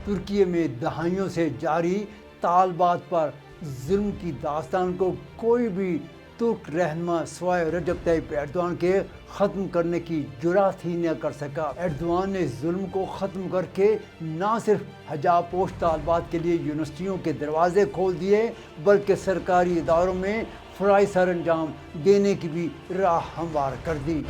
ترکی میں دہائیوں سے جاری طالبات پر ظلم کی داستان کو کوئی بھی ترک رہنما سوائے رجب طیب ایردوان کے ختم کرنے کی جرات ہی نہ کر سکا۔ ایردوان نے ظلم کو ختم کر کے نہ صرف حجاب پوش طالبات کے لیے یونیورسٹیوں کے دروازے کھول دیے بلکہ سرکاری اداروں میں فرائض سر انجام دینے کی بھی راہ ہموار کر دی۔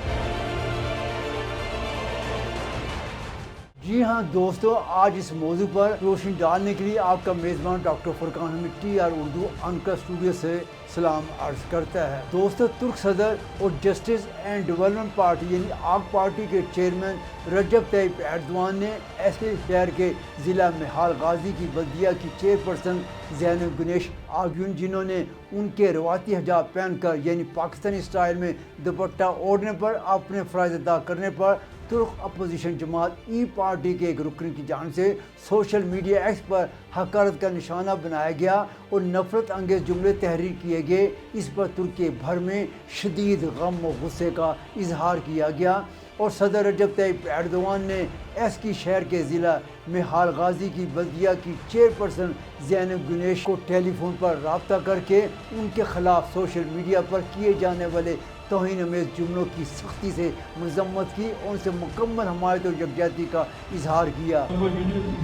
جی ہاں دوستو، آج اس موضوع پر روشنی ڈالنے کے لیے آپ کا میزبان ڈاکٹر فرقان حمید TR اردو انکر اسٹوڈیو سے سلام عرض کرتا ہے۔ دوستو، ترک صدر اور جسٹس اینڈ ڈیولپمنٹ پارٹی یعنی آک پارٹی کے چیئرمین رجب طیب ایردوان نے ایسے شہر کے ضلع مہال غازی کی بلدیہ کی چیئرپرسن زینب گنیش آگیون، جنہوں نے ان کے روایتی حجاب پہن کر یعنی پاکستانی اسٹائل میں دوپٹہ اوڑھنے پر اپنے فرائض ادا کرنے پر ترک اپوزیشن جماعت ای پارٹی کے ایک رکن کی جانب سے سوشل میڈیا ایکس پر حقارت کا نشانہ بنایا گیا اور نفرت انگیز جملے تحریر کیے گئے۔ اس پر ترکی بھر میں شدید غم و غصے کا اظہار کیا گیا اور صدر رجب طیب ایردوان نے ایس کی شہر کے ضلع مہال غازی کی بلدیہ کی چیئرپرسن زینب گنیش کو ٹیلی فون پر رابطہ کر کے ان کے خلاف سوشل میڈیا پر کیے جانے والے توہین آمیز جملوں کی سختی سے مذمت کی اور ان سے مکمل حمایت اور یکجہتی کا اظہار کیا۔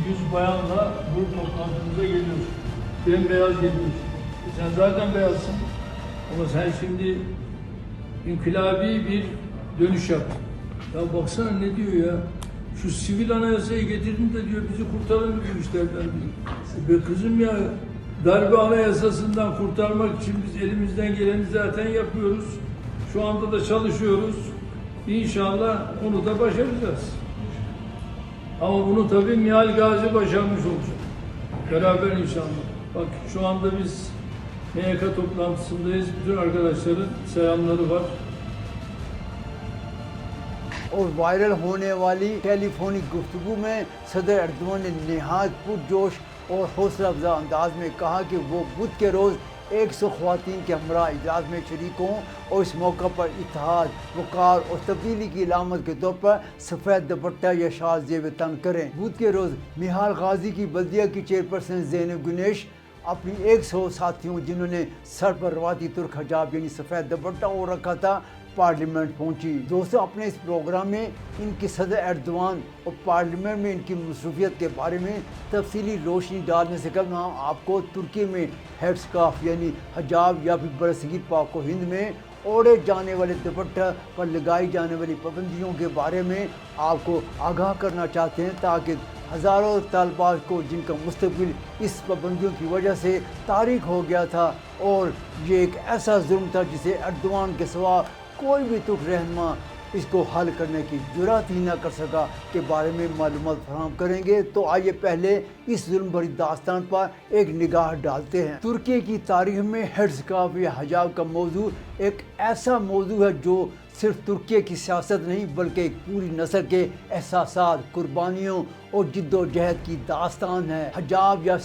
Yüz bayanla grup toplantımıza geliyorsun. Bembeyaz geliyorsun. Sen zaten beyazsın. Ama sen şimdi inkılabi bir dönüş yaptın. Ya baksana ne diyor ya? Şu sivil anayasayı getirin de diyor bizi kurtarın diyor işlerden diyor. Be kızım ya, darbe anayasasından kurtarmak için biz elimizden geleni zaten yapıyoruz. Şu anda da çalışıyoruz. İnşallah onu da başaracağız. Ama bunu tabii Mihal Gazi başarmış olacak. Beraber inşallah. Bak şu anda biz MYK toplantısındayız. Bütün arkadaşların selamları var. اور viral ہونے والی ٹیلی فونک گفتگو میں صدر Erdogan نے نہایت پرجوش اور حوصلہ افزا انداز میں کہا کہ وہ بدھ کے روز 100 خواتین کے ہمراہ اجلاس میں شریک ہوں اور اس موقع پر اتحاد، وقار اور تبدیلی کی علامت کے طور پر سفید دوپٹہ یا شال زیب تن کریں۔ بدھ کے روز مہال غازی کی بلدیہ کی چیئرپرسن زینب گنیش اپنی 100 ساتھیوں جنہوں نے سر پر روایتی ترک حجاب یعنی سفید دوپٹہ اوڑھ رکھا تھا پارلیمنٹ پہنچی۔ دوستو، اپنے اس پروگرام میں ان کی صدر ایردوان اور پارلیمنٹ میں ان کی مصروفیت کے بارے میں تفصیلی روشنی ڈالنے سے قبل ہم آپ کو ترکی میں ہیڈ اسکارف یعنی حجاب یا پھر برصغیر پاک و ہند میں اوڑھے جانے والے دوپٹہ پر لگائی جانے والی پابندیوں کے بارے میں آپ کو آگاہ کرنا چاہتے ہیں تاکہ ہزاروں طالبات کو جن کا مستقبل اس پابندیوں کی وجہ سے تاریک ہو گیا تھا اور یہ ایک ایسا ظلم تھا جسے ایردوان کے سوا کوئی بھی ترک رہنما اس کو حل کرنے کی جرات ہی نہ کر سکا کے بارے میں معلومات فراہم کریں گے۔ تو آئیے پہلے اس ظلم بھری داستان پر ایک نگاہ ڈالتے ہیں۔ ترکی کی تاریخ میں ہیڈ اسکارف یا حجاب کا موضوع ایک ایسا موضوع ہے جو صرف ترکی کی سیاست نہیں بلکہ ایک پوری نسل کے احساسات، قربانیوں اور جد و جہد کی داستان ہے۔ حجاب یا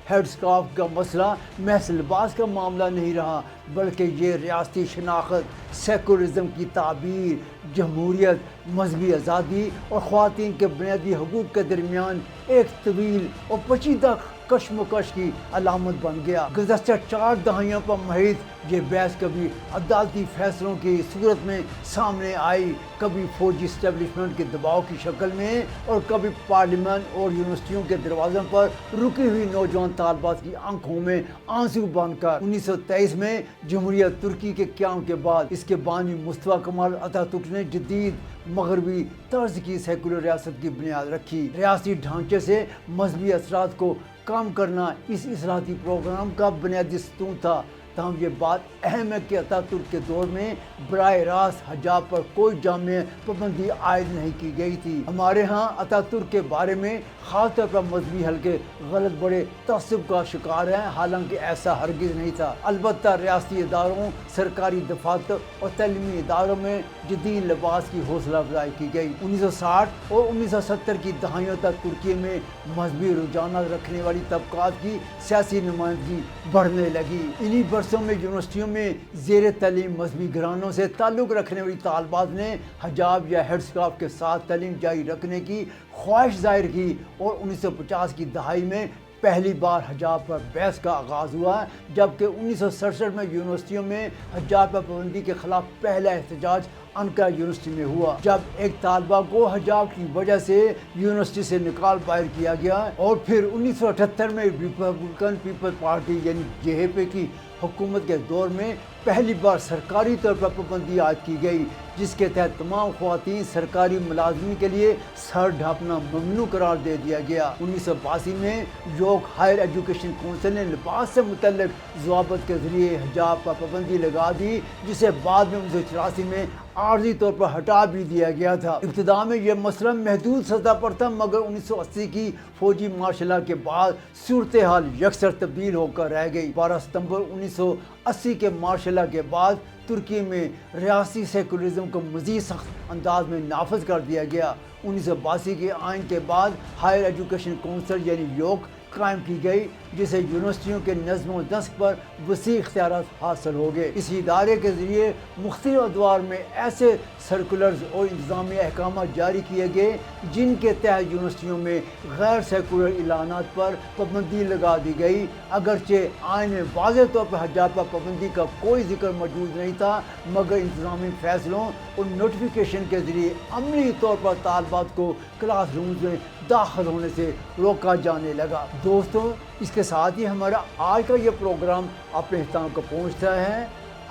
ہیڈ اسکارف کا مسئلہ محض لباس کا معاملہ نہیں رہا بلکہ یہ ریاستی شناخت، سیکولرزم کی تعبیر، جمہوریت، مذہبی آزادی اور خواتین کے بنیادی حقوق کے درمیان ایک طویل اور پیچیدہ کشمکش کی علامت بن گیا۔ گزشتہ 4 دہائیوں پر محیط یہ بحث کبھی عدالتی فیصلوں کی صورت میں سامنے آئی، کبھی فوجی اسٹیبلشمنٹ کے دباؤ کی شکل میں اور کبھی پارلیمنٹ اور یونیورسٹیوں کے دروازوں پر رکی ہوئی نوجوان طالبات کی آنکھوں میں آنسو بن کر۔ 1923 میں جمہوریت ترکی کے قیام کے بعد اس کے بانی مصطفیٰ کمال اتاتürk نے جدید مغربی طرز کی سیکولر ریاست کی بنیاد رکھی۔ ریاستی ڈھانچے سے مذہبی اثرات کو کم کرنا اس اصلاحاتی پروگرام کا بنیادی ستون تھا۔ تاہم یہ بات اہم ہے کہ اتاتürk کے دور میں براہ راست حجاب پر کوئی جامع پابندی عائد نہیں کی گئی تھی۔ ہمارے ہاں اتاتürk کے بارے میں خاص طور پر مذہبی حلقے غلط بڑے تعصب کا شکار ہیں، حالانکہ ایسا ہرگز نہیں تھا۔ البتہ ریاستی اداروں، سرکاری دفاتر اور تعلیمی اداروں میں جدید لباس کی حوصلہ افزائی کی گئی۔ 1960 اور 1970 کی دہائیوں تک ترکی میں مذہبی رجحانات رکھنے والی طبقات کی سیاسی نمائندگی بڑھنے لگی۔ انہی برسوں میں یونیورسٹیوں میں زیر تعلیم مذہبی گھرانوں سے تعلق رکھنے والی طالبات نے حجاب یا ہیڈ اسکارف کے ساتھ تعلیم جاری رکھنے کی خواہش ظاہر کی اور 1950 کی دہائی میں پہلی بار حجاب پر بحث کا آغاز ہوا، جبکہ 1967 میں یونیورسٹیوں میں حجاب پر پابندی کے خلاف پہلا احتجاج انکارا یونیورسٹی میں ہوا، جب ایک طالبہ کو حجاب کی وجہ سے یونیورسٹی سے نکال باہر کیا گیا، اور پھر 1978 میں ریپبلکن پیپلز پارٹی یعنی JP کی حکومت کے دور میں پہلی بار سرکاری طور پر پابندی عائد کی گئی، جس کے تحت تمام خواتین سرکاری ملازمین کے لیے سر ڈھانپنا ممنوع قرار دے دیا گیا۔ 1982 میں یورک ہائر ایجوکیشن کونسل نے لباس سے متعلق ضوابط کے ذریعے حجاب پر پابندی لگا دی، جسے بعد میں 1984 میں عارضی طور پر ہٹا بھی دیا گیا تھا۔ ابتدا میں یہ مسئلہ محدود سطح پر تھا، مگر 1980 کی فوجی مارشل لا کے بعد صورتحال یکسر تبدیل ہو کر رہ گئی۔ 12 ستمبر 1980 کے مارشل لا کے بعد ترکی میں ریاستی سیکولرزم کو مزید سخت انداز میں نافذ کر دیا گیا۔ 1982 کے آئین کے بعد ہائر ایجوکیشن کونسل یعنی یورک قائم کی گئی، جسے یونیورسٹیوں کے نظم و نسق پر وسیع اختیارات حاصل ہو گئے۔ اس ادارے کے ذریعے مختلف ادوار میں ایسے سرکولرز اور انتظامی احکامات جاری کیے گئے جن کے تحت یونیورسٹیوں میں غیر سیکولر اعلانات پر پابندی لگا دی گئی۔ اگرچہ آئین میں واضح طور پر حجاب پر پابندی کا کوئی ذکر موجود نہیں تھا، مگر انتظامی فیصلوں اور نوٹیفیکیشن کے ذریعے عملی طور پر طالبات کو کلاس رومز میں داخل ہونے سے روکا جانے لگا۔ دوستوں، اس کے ساتھ ہی ہمارا آج کا یہ پروگرام اپنے اختتام کو پہنچتا ہے۔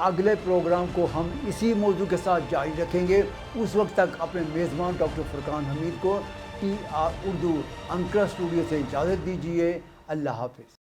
اگلے پروگرام کو ہم اسی موضوع کے ساتھ جاری رکھیں گے۔ اس وقت تک اپنے میزبان ڈاکٹر فرقان حمید کو TR اردو انکرا اسٹوڈیو سے اجازت دیجیے۔ اللہ حافظ۔